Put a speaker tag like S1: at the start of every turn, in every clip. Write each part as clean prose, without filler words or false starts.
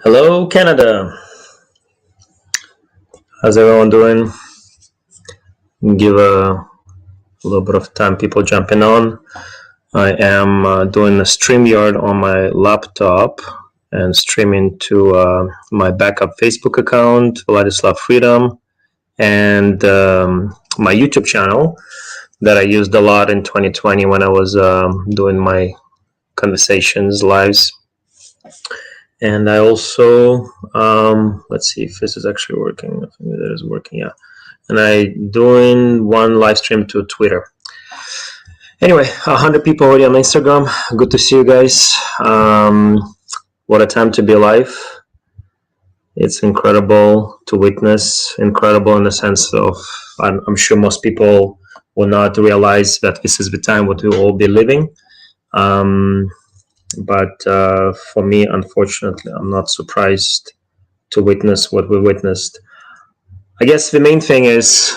S1: Hello, Canada. How's everyone doing? Give a little bit of time, people jumping on. I am doing a StreamYard on my laptop and streaming to my backup Facebook account, Vladislav Freedom, and my YouTube channel that I used a lot in 2020 when I was doing my conversations lives. And I also, let's see if this is actually working. I think that is working, yeah. And I doing one live stream to Twitter. Anyway, 100 people already on Instagram. Good to see you guys. What a time to be alive. It's incredible to witness, incredible in the sense of, I'm sure most people will not realize that this is the time what we will all be living. But for me, unfortunately, I'm not surprised to witness what we witnessed. I guess the main thing is,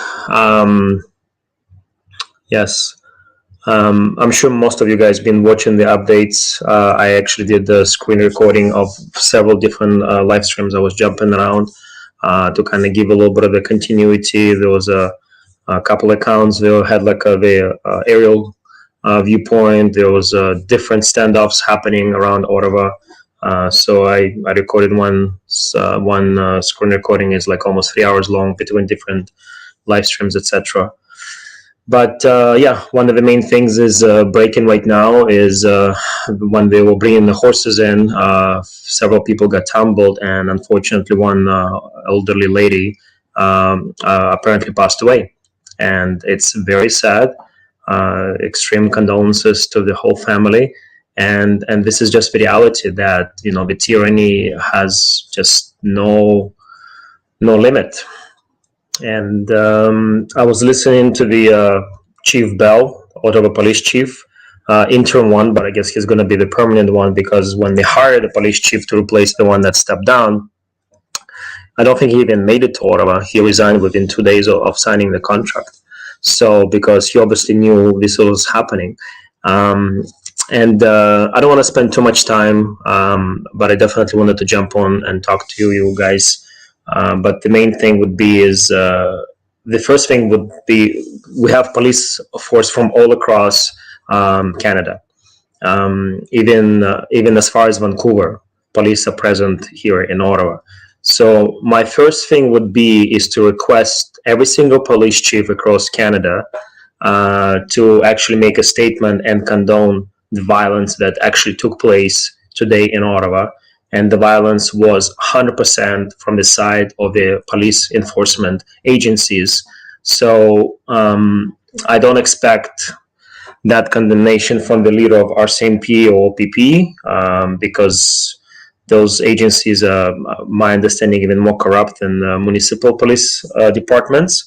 S1: yes, I'm sure most of you guys been watching the updates. I actually did the screen recording of several different live streams. I was jumping around to kind of give a little bit of the continuity. There was a couple accounts. They had like the aerial viewpoint. There was different standoffs happening around Ottawa. So I recorded one screen recording is like almost 3 hours long between different live streams, etc. But yeah, one of the main things is breaking right now is when they were bringing the horses in, several people got tumbled, and unfortunately one elderly lady apparently passed away. And it's very sad. Extreme condolences to the whole family. And this is just the reality that, you know, the tyranny has just no limit. And I was listening to the Chief Bell, Ottawa Police Chief, interim one, but I guess he's going to be the permanent one, because when they hired the police chief to replace the one that stepped down, I don't think he even made it to Ottawa. He resigned within 2 days of signing the contract. So because he obviously knew this was happening. And I don't want to spend too much time, but I definitely wanted to jump on and talk to you guys. But the main thing would be is the first thing would be we have police force from all across Canada, even as far as Vancouver. Police are present here in Ottawa. So my first thing would be is to request every single police chief across Canada to actually make a statement and condone the violence that actually took place today in Ottawa. And the violence was 100% from the side of the police enforcement agencies. So I don't expect that condemnation from the leader of RCMP or OPP because those agencies are, my understanding, even more corrupt than municipal police departments.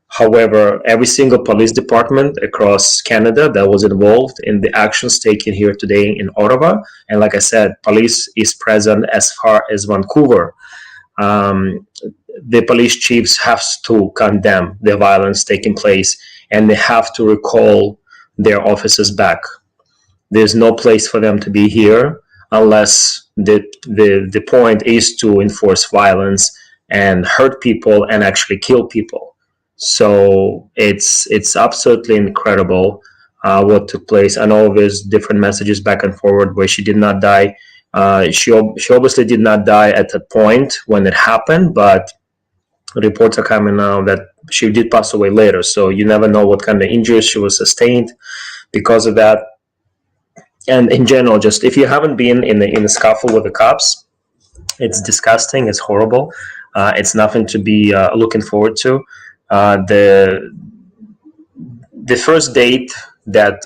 S1: However, every single police department across Canada that was involved in the actions taken here today in Ottawa, and like I said, police is present as far as Vancouver. The police chiefs have to condemn the violence taking place, and they have to recall their officers back. There's no place for them to be here unless the point is to enforce violence and hurt people and actually kill people. So it's absolutely incredible what took place. I know there's different messages back and forward where she did not die. She obviously did not die at that point when it happened, but reports are coming now that she did pass away later. So you never know what kind of injuries she was sustained because of that. And in general, just if you haven't been in the scuffle with the cops, it's disgusting. It's horrible. It's nothing to be looking forward to. The first date that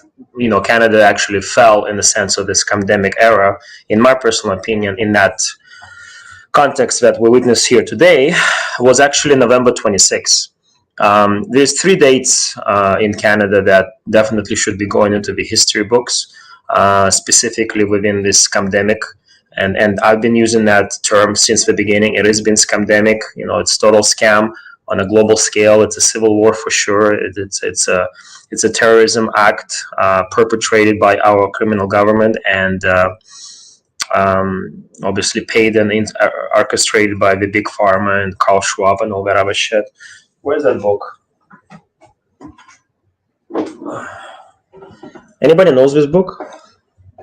S1: Canada actually fell in the sense of this pandemic era, in my personal opinion, in that context that we witness here today, was actually November 26th. There's 3 dates in Canada that definitely should be going into the history books, specifically within this pandemic. And I've been using that term since the beginning. It has been scamdemic. It's total scam on a global scale. It's a civil war for sure. It's a terrorism act perpetrated by our criminal government, and obviously paid and orchestrated by the big pharma and Carl Schwab and all that other shit. Where's that book? Anybody knows this book?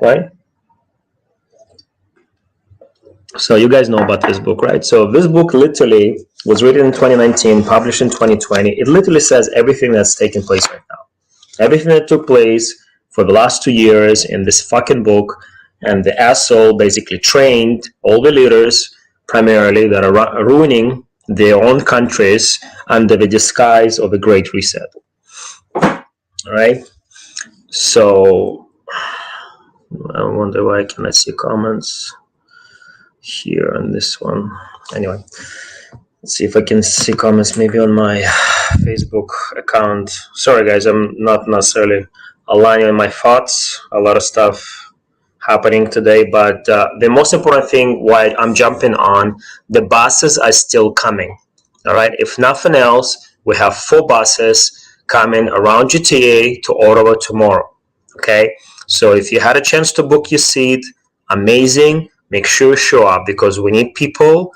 S1: Right? So you guys know about this book, right? So this book literally was written in 2019, published in 2020. It literally says everything that's taking place right now. Everything that took place for the last 2 years in this fucking book, and the asshole basically trained all the leaders, primarily, that are ruining their own countries under the disguise of the Great Reset. All right? So I wonder why can I see comments here on this one. Anyway, let's see if I can see comments maybe on my Facebook account. Sorry guys, I'm not necessarily aligning my thoughts. A lot of stuff happening today, but the most important thing why I'm jumping on, the buses are still coming. All right, if nothing else, we have 4 buses coming around GTA to Ottawa tomorrow. Okay, so if you had a chance to book your seat, amazing. Make sure you show up, because we need people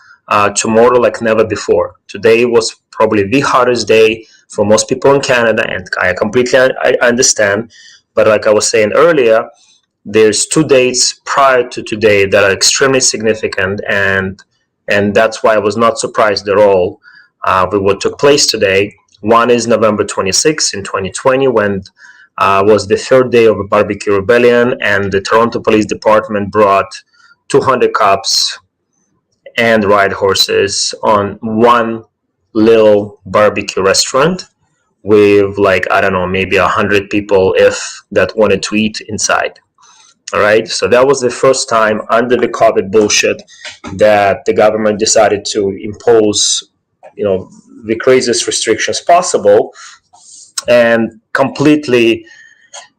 S1: tomorrow like never before. Today was probably the hardest day for most people in Canada, and I completely understand. But like I was saying earlier, there's 2 dates prior to today that are extremely significant, and that's why I was not surprised at all with what took place today. One is November 26th in 2020, when was the 3rd day of a barbecue rebellion, and the Toronto Police Department brought 200 cops and ride horses on one little barbecue restaurant with, like, I don't know, maybe 100 people, if that, wanted to eat inside. All right, so that was the first time under the COVID bullshit that the government decided to impose, the craziest restrictions possible, and completely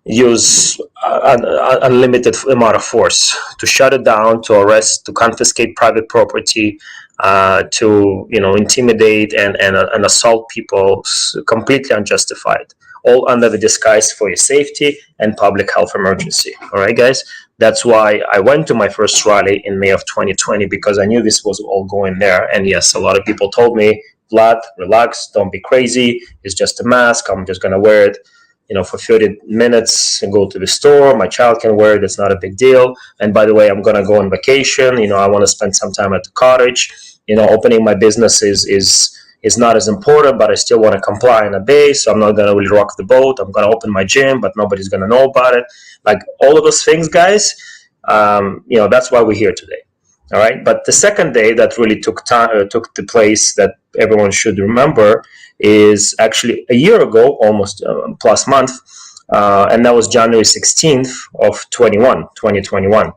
S1: use an unlimited amount of force to shut it down, to arrest, to confiscate private property, to intimidate and assault people, completely unjustified, all under the disguise for your safety and public health emergency. All right, guys, that's why I went to my first rally in May of 2020, because I knew this was all going there. And yes, a lot of people told me, Vlad, relax, don't be crazy, it's just a mask, I'm just gonna wear it for 30 minutes and go to the store. My child can wear it. It's not a big deal. And by the way, I'm going to go on vacation. I want to spend some time at the cottage. Opening my business is not as important, but I still want to comply and obey. So I'm not going to really rock the boat. I'm going to open my gym, but nobody's going to know about it. Like all of those things, guys, that's why we're here today. All right. But the second day that really took the place that everyone should remember is actually a year ago, almost plus month, and that was January 16th of 2021.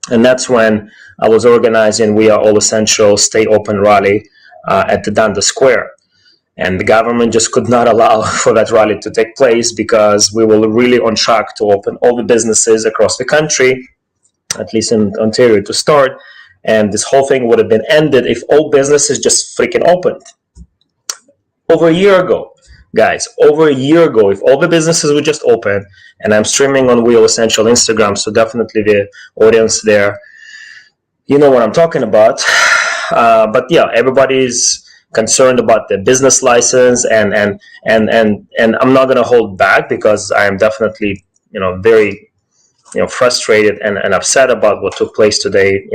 S1: And that's when I was organizing We Are All Essential Stay Open rally at the Dundas Square. And the government just could not allow for that rally to take place, because we were really on track to open all the businesses across the country, at least in Ontario to start. And this whole thing would have been ended if all businesses just freaking opened. Over a year ago, guys, if all the businesses would just open, and I'm streaming on We All Essential Instagram, so definitely the audience there, you know what I'm talking about. But yeah, everybody's concerned about the business license, and I'm not going to hold back, because I am definitely, very, frustrated and upset about what took place today.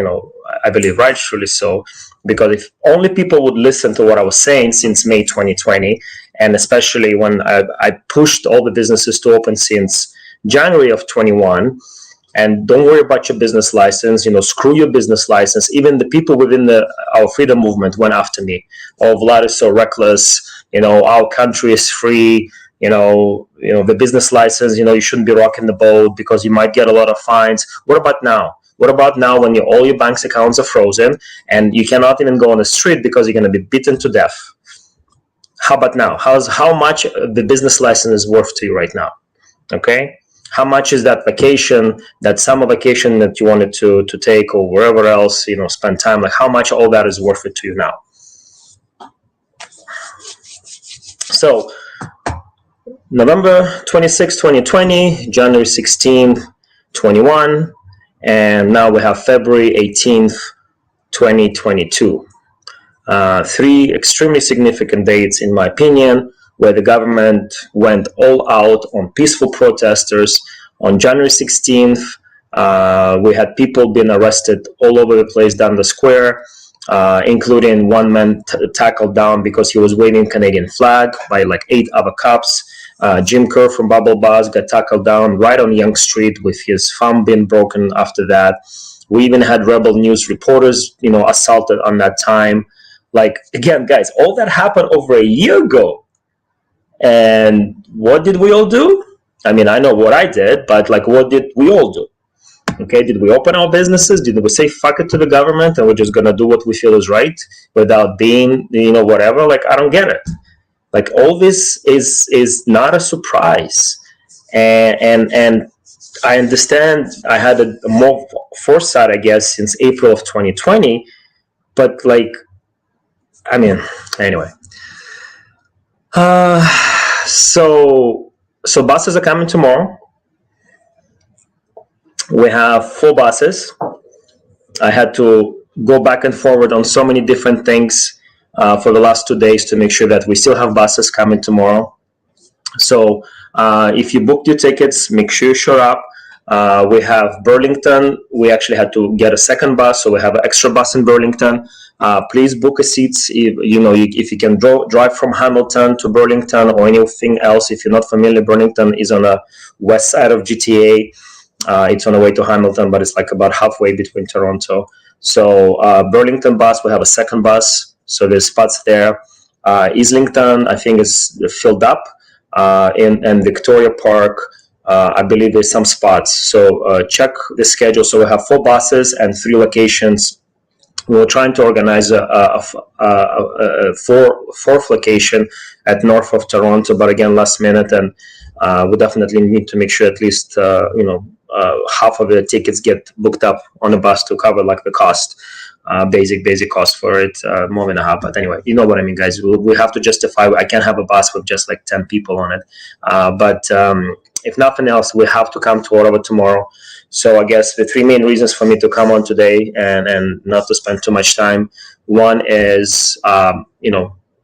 S1: I believe rightfully so. Because if only people would listen to what I was saying since May 2020, and especially when I pushed all the businesses to open since January of 21, and don't worry about your business license, screw your business license. Even the people within our freedom movement went after me. Oh, Vlad is so reckless. Our country is free. The business license, you shouldn't be rocking the boat because you might get a lot of fines. What about now? What about now when all your bank's accounts are frozen and you cannot even go on the street because you're going to be beaten to death? How about now? How much the business license is worth to you right now? Okay? How much is that vacation, that summer vacation that you wanted to take, or wherever else, spend time? Like, how much all that is worth it to you now? So, November 26, 2020, January 16, 21. and now we have February 18th, 2022. Three extremely significant dates, in my opinion, where the government went all out on peaceful protesters. On January 16th, we had people being arrested all over the place down the square, including one man tackled down because he was waving Canadian flag by like 8 other cops. Jim Kerr from Bubble Buzz got tackled down right on Yonge Street with his thumb being broken after that. We even had Rebel News reporters, assaulted on that time. Like, again, guys, all that happened over a year ago. And what did we all do? I mean, I know what I did, but like, what did we all do? Okay, did we open our businesses? Did we say fuck it to the government and we're just gonna do what we feel is right without being, whatever? Like, I don't get it. Like, all this is not a surprise, and I understand I had a more foresight, I guess, since April of 2020, but like, I mean, anyway. So buses are coming tomorrow. We have 4 buses. I had to go back and forward on so many different things for the last 2 days to make sure that we still have buses coming tomorrow. So if you booked your tickets, make sure you show up. We have Burlington. We actually had to get a second bus, so we have an extra bus in Burlington. Please book a seats if you can drive from Hamilton to Burlington or anything else. If you're not familiar, Burlington is on the west side of GTA. It's on the way to Hamilton, but it's like about halfway between Toronto. So Burlington bus, we have a second bus, so there's spots there. Islington, I think, is filled up. In Victoria Park, I believe there's some spots. So check the schedule. So we have 4 buses and 3 locations. We were trying to organize a fourth location at north of Toronto, but again, last minute, and we definitely need to make sure at least half of the tickets get booked up on the bus to cover like the cost, basic cost for it, more than a half. But anyway, you know what I mean, guys. We have to justify. I can't have a bus with just like 10 people on it. But if nothing else, we have to come to Ottawa tomorrow. So I guess the 3 main reasons for me to come on today and not to spend too much time. One is,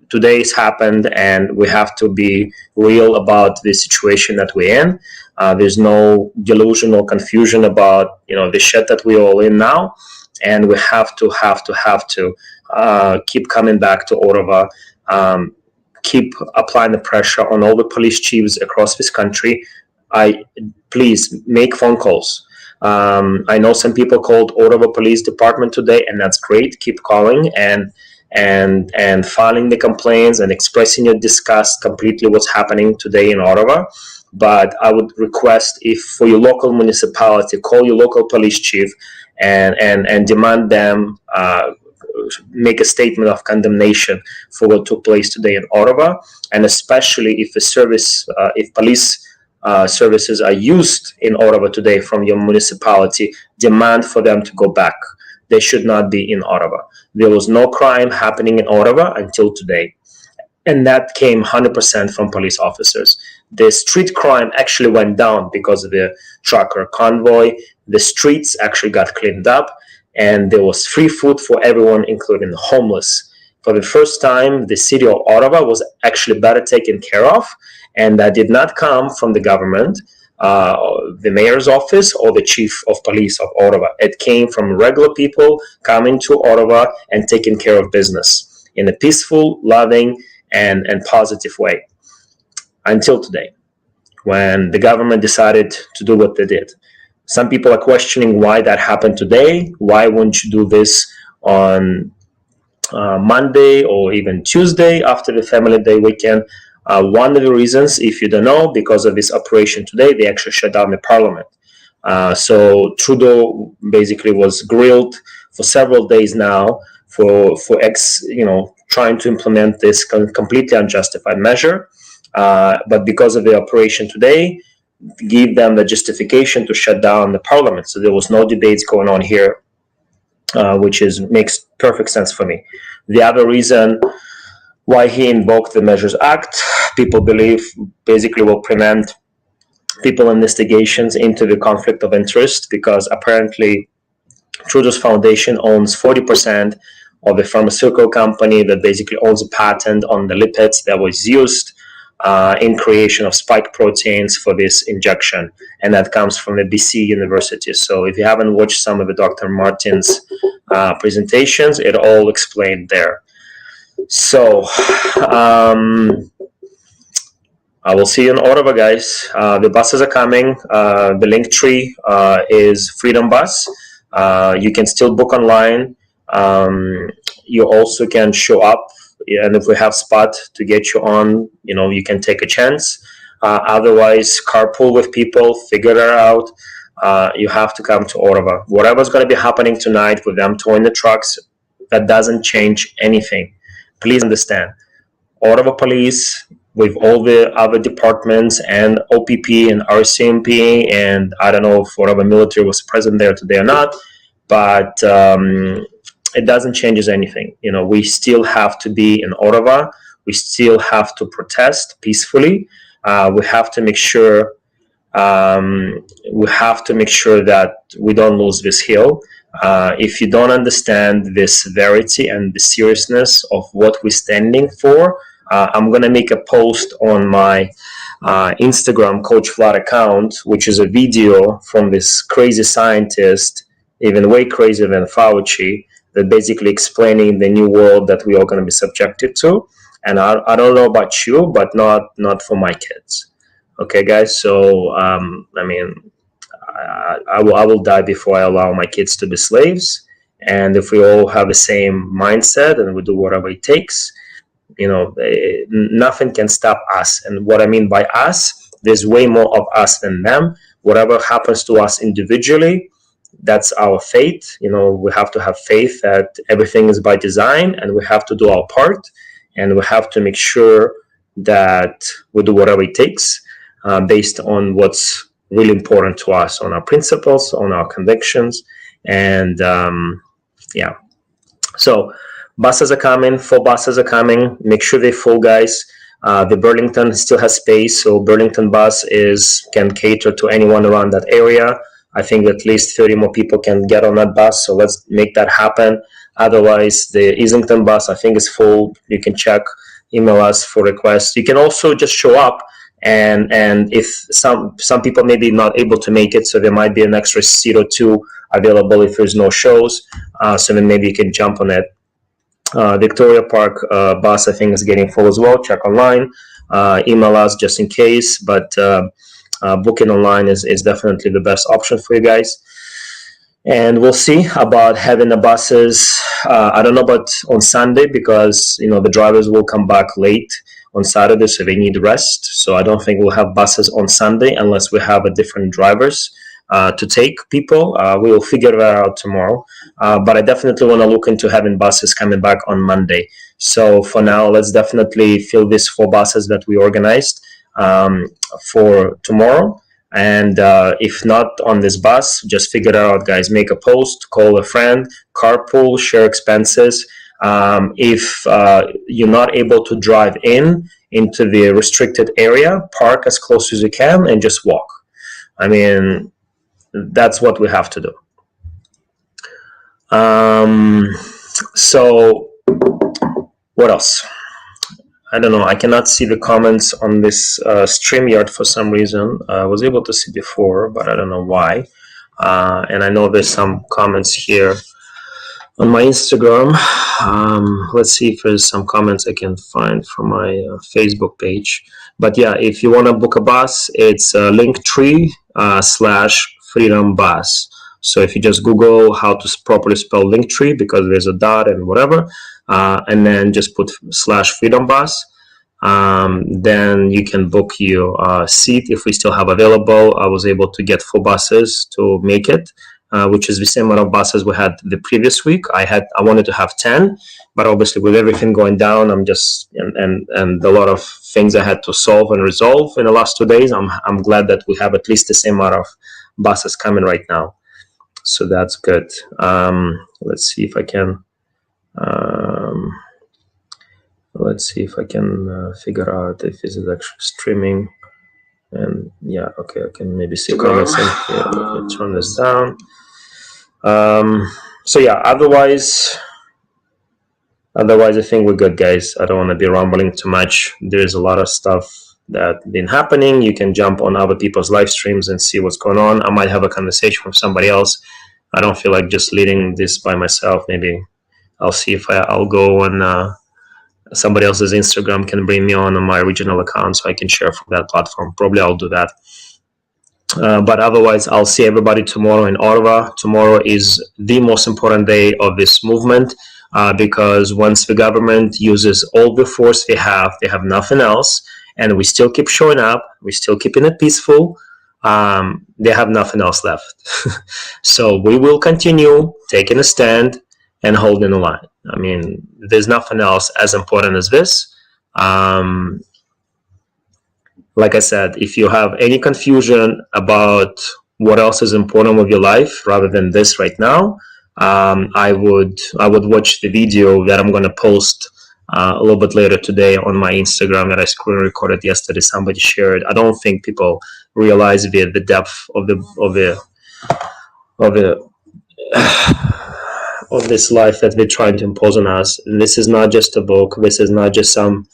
S1: today's happened and we have to be real about the situation that we're in. There's no delusion or confusion about, the shit that we're all in now. And we have to keep coming back to Ottawa, keep applying the pressure on all the police chiefs across this country. Please make phone calls. I know some people called Ottawa Police Department today, and that's great. Keep calling and filing the complaints and expressing your disgust completely what's happening today in Ottawa. But I would request, if for your local municipality, call your local police chief and demand them make a statement of condemnation for what took place today in Ottawa, and especially if if police services are used in Ottawa today from your municipality, demand for them to go back. They should not be in Ottawa. There was no crime happening in Ottawa until today. And that came 100% from police officers. The street crime actually went down because of the trucker convoy. The streets actually got cleaned up, and there was free food for everyone, including the homeless. For the first time, the city of Ottawa was actually better taken care of, and that did not come from the government, the mayor's office, or the chief of police of Ottawa. It came from regular people coming to Ottawa and taking care of business in a peaceful, loving, and positive way. Until today, when the government decided to do what they did. Some people are questioning why that happened today. Why wouldn't you do this on Monday or even Tuesday after the Family Day weekend? One of the reasons, if you don't know, because of this operation today, they actually shut down the parliament. So Trudeau basically was grilled for several days now for trying to implement this completely unjustified measure. But because of the operation today, give them the justification to shut down the parliament. So there was no debates going on here, which makes perfect sense for me. The other reason why he invoked the Measures Act, people believe basically will prevent people investigations into the conflict of interest, because apparently Trudeau's foundation owns 40% of the pharmaceutical company that basically owns a patent on the lipids that was used in creation of spike proteins for this injection, and that comes from the BC University. So if you haven't watched some of the Dr. Martin's presentations, it all explained there. So I will see you in Ottawa, guys. The buses are coming. The link tree is Freedom Bus. You can still book online. You also can show up, and if we have spot to get you on, you can take a chance. Otherwise, carpool with people, figure it out. You have to come to Ottawa. Whatever's going to be happening tonight with them towing the trucks, that doesn't change anything. Please understand, Ottawa Police, with all the other departments and OPP and RCMP, and I don't know if Ottawa military was present there today or not, but it doesn't change anything. We still have to be in Ottawa. We still have to protest peacefully. We have to make sure that we don't lose this hill. If you don't understand the severity and the seriousness of what we're standing for, I'm going to make a post on my Instagram Coach Vlad account, which is a video from this crazy scientist, even way crazier than Fauci, that basically explaining the new world that we are going to be subjected to. And I don't know about you, but not for my kids. Okay, guys. So I will die before I allow my kids to be slaves. And if we all have the same mindset and we do whatever it takes, nothing can stop us. And what I mean by us, there's way more of us than them. Whatever happens to us individually, that's our fate. We have to have faith that everything is by design, and we have to do our part, and we have to make sure that we do whatever it takes based on what's really important to us, on our principles, on our convictions. And so buses are coming, full buses are coming. Make sure they're full, guys. The Burlington still has space, so Burlington bus can cater to anyone around that area. I think at least 30 more people can get on that bus, so let's make that happen. Otherwise, the Islington bus, I think, is full. You can check, email us for requests. You can also just show up, and if some people may be not able to make it, so there might be an extra seat or two available if there's no shows. So then maybe you can jump on it. Victoria Park bus, I think, is getting full as well. Check online, email us just in case, but booking online is definitely the best option for you guys. And we'll see about having the buses. I don't know about on Sunday, because the drivers will come back late on Saturday, so they need rest. So I don't think we'll have buses on Sunday unless we have a different drivers to take people. We will figure that out tomorrow. But I definitely want to look into having buses coming back on Monday. So for now, let's definitely fill these 4 buses that we organized for tomorrow. And if not on this bus, just figure it out, guys. Make a post, call a friend, carpool, share expenses. If you're not able to drive into the restricted area, park as close as you can and just walk. I mean, that's what we have to do. So what else? I don't know. I cannot see the comments on this StreamYard for some reason. I was able to see before, but I don't know why. And I know there's some comments here on my Instagram. Let's see if there's some comments I can find from my Facebook page. But yeah, if you want to book a bus, it's Linktree /Freedom Bus. So if you just Google how to properly spell Linktree, because there's a dot and whatever, and then just put /Freedom Bus, then you can book your seat if we still have available. I was able to get 4 buses to make it, which is the same amount of buses we had the previous week. I wanted to have 10, but obviously with everything going down, I'm just and a lot of things I had to solve and resolve in the last 2 days. I'm glad that we have at least the same amount of buses coming right now. So that's good. Let's see if I can. Let's see if I can figure out if this is actually streaming And yeah, okay, I can maybe see comments in here. Let me turn this down. So yeah, otherwise I think we're good, guys. I don't want to be rambling too much. There's a lot of stuff that been happening. You can jump on other people's live streams and see what's going on. I might have a conversation with somebody else. I don't feel like just leading this by myself. Maybe I'll see if I'll go on somebody else's Instagram can bring me on my original account so I can share from that platform. Probably I'll do that. But otherwise, I'll see everybody tomorrow in Ottawa. Tomorrow is the most important day of this movement because once the government uses all the force they have nothing else, and we still keep showing up, we're still keeping it peaceful, they have nothing else left. So we will continue taking a stand and holding the line. I mean, there's nothing else as important as this. Like I said, if you have any confusion about what else is important with your life rather than this right now, I would watch the video that I'm going to post a little bit later today on my Instagram that I screen recorded yesterday. Somebody shared. I don't think people realize the depth of this life that they're trying to impose on us. This is not just a book. This is not just some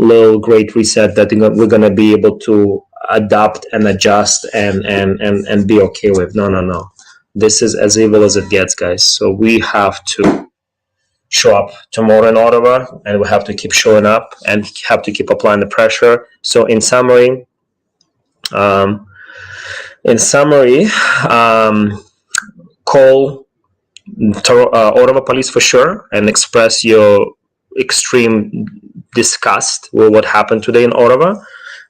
S1: little great reset that we're going to be able to adapt and adjust and be okay with. No. This is as evil as it gets, guys. So we have to show up tomorrow in Ottawa, and we have to keep showing up and have to keep applying the pressure. So in summary, call Ottawa police for sure and express your extreme disgust with what happened today in Ottawa,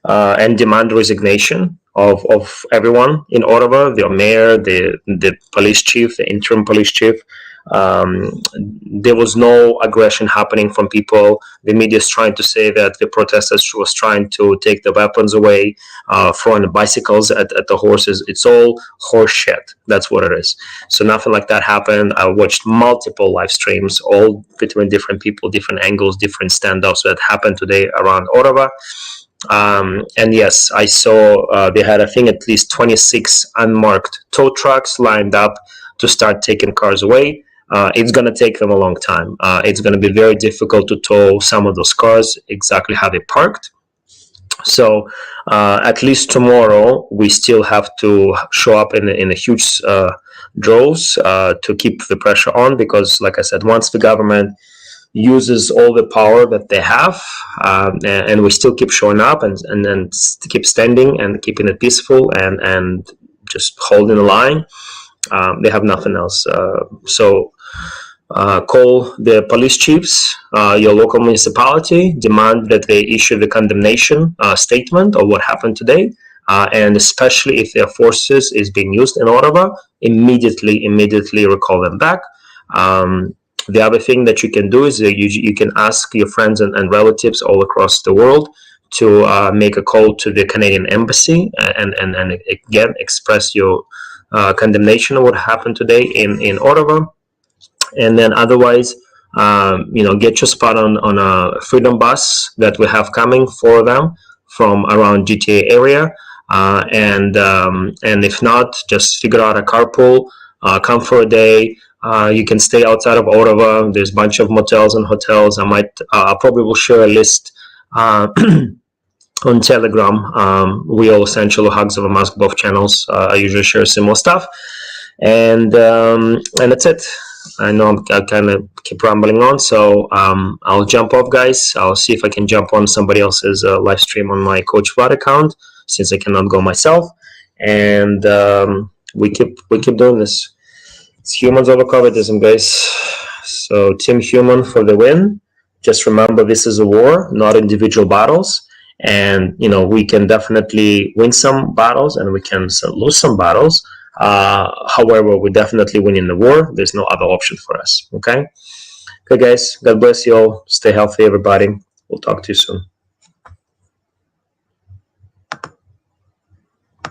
S1: and demand resignation of everyone in Ottawa, the mayor, the police chief, the interim police chief. There was no aggression happening from people. The media is trying to say that the protesters was trying to take the weapons away, throwing the bicycles at the horses. It's all horse shit. That's what it is. So nothing like that happened. I watched multiple live streams, all between different people, different angles, different standoffs that happened today around Ottawa. And yes, I saw they had, I think, at least 26 unmarked tow trucks lined up to start taking cars away. It's going to take them a long time. It's going to be very difficult to tow some of those cars exactly how they parked. So at least tomorrow, we still have to show up in a huge droves to keep the pressure on, because, like I said, once the government uses all the power that they have, and we still keep showing up and then keep standing and keeping it peaceful and just holding the line, they have nothing else. So call the police chiefs, your local municipality, demand that they issue the condemnation statement of what happened today, and especially if their forces is being used in Ottawa, immediately recall them back. The other thing that you can do is you can ask your friends and relatives all across the world to make a call to the Canadian Embassy and again express your condemnation of what happened today in Ottawa. And then otherwise, get your spot on a Freedom Bus that we have coming for them from around GTA area. And if not, just figure out a carpool, come for a day. You can stay outside of Ottawa. There's a bunch of motels and hotels. I probably will share a list on Telegram. We all essential Hugs of a Mask, both channels. I usually share similar stuff, and that's it. I know I kind of keep rambling on, so I'll jump off, guys. I'll see if I can jump on somebody else's live stream on my Coach Vlad account, since I cannot go myself. And we keep doing this. It's humans over COVIDism, guys. So Team Human for the win. Just remember, this is a war, not individual battles. And we can definitely win some battles and we can lose some battles. However, we're definitely winning the war. There's no other option for us. Okay, guys. God bless you all. Stay healthy, everybody. We'll talk to you soon.